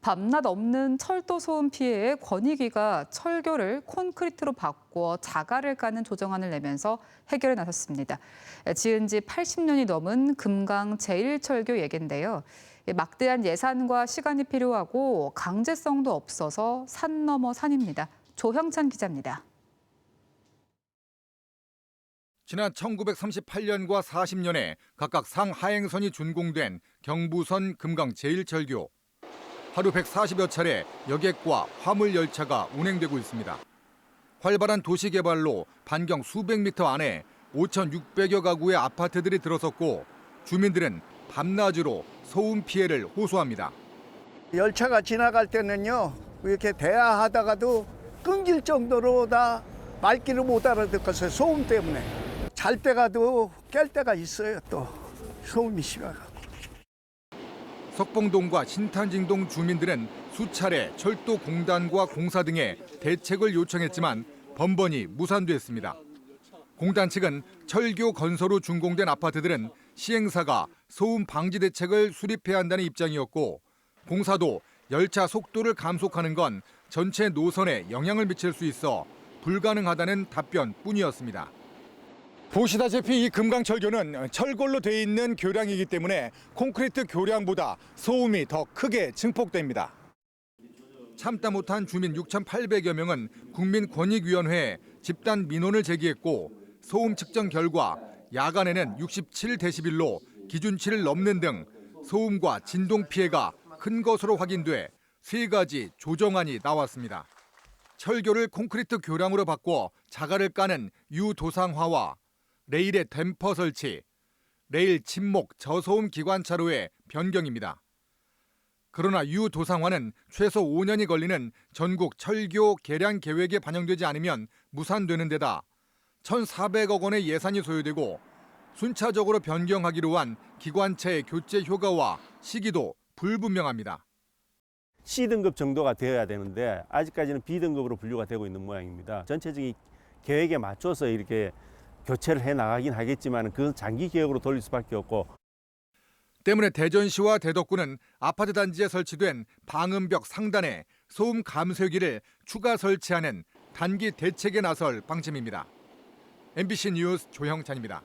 밤낮 없는 철도 소음 피해에 권익위가 철교를 콘크리트로 바꿔 자갈을 까는 조정안을 내면서 해결에 나섰습니다. 지은 지 80년이 넘은 금강 제1철교 예계인데요. 막대한 예산과 시간이 필요하고 강제성도 없어서 산 넘어 산입니다. 조형찬 기자입니다. 지난 1938년과 40년에 각각 상하행선이 준공된 경부선 금강 제1철교. 하루 140여 차례 여객과 화물 열차가 운행되고 있습니다. 활발한 도시 개발로 반경 수백 미터 안에 5,600여 가구의 아파트들이 들어섰고 주민들은 밤낮으로 소음 피해를 호소합니다. 열차가 지나갈 때는요, 이렇게 대화하다가도 끊길 정도로 다 말귀를 못 알아듣겠어요. 소음 때문에. 잘 때 가도 깰 때가 있어요. 또 소음이 심해가지고. 석봉동과 신탄진동 주민들은 수차례 철도공단과 공사 등에 대책을 요청했지만 번번이 무산됐습니다. 공단 측은 철교 건설 후 준공된 아파트들은 시행사가 소음 방지 대책을 수립해야 한다는 입장이었고 공사도 열차 속도를 감속하는 건 전체 노선에 영향을 미칠 수 있어 불가능하다는 답변뿐이었습니다. 보시다시피 이 금강철교는 철골로 돼 있는 교량이기 때문에 콘크리트 교량보다 소음이 더 크게 증폭됩니다. 참다 못한 주민 6,800여 명은 국민권익위원회에 집단 민원을 제기했고 소음 측정 결과 야간에는 67데시벨로 기준치를 넘는 등 소음과 진동 피해가 큰 것으로 확인돼 3가지 조정안이 나왔습니다. 철교를 콘크리트 교량으로 바꿔 자갈을 까는 유도상화와 레일의 댐퍼 설치, 레일 침목 저소음 기관차로의 변경입니다. 그러나 유도상화는 최소 5년이 걸리는 전국 철교 개량 계획에 반영되지 않으면 무산되는 데다 1,400억 원의 예산이 소요되고 순차적으로 변경하기로 한 기관차의 교체 효과와 시기도 불분명합니다. C등급 정도가 되어야 되는데 아직까지는 B등급으로 분류가 되고 있는 모양입니다. 전체적인 계획에 맞춰서 이렇게 교체를 해 나가긴 하겠지만 그건 장기 계획으로 돌릴 수밖에 없고. 때문에 대전시와 대덕구는 아파트 단지에 설치된 방음벽 상단에 소음 감소기를 추가 설치하는 단기 대책에 나설 방침입니다. MBC 뉴스 조형찬입니다.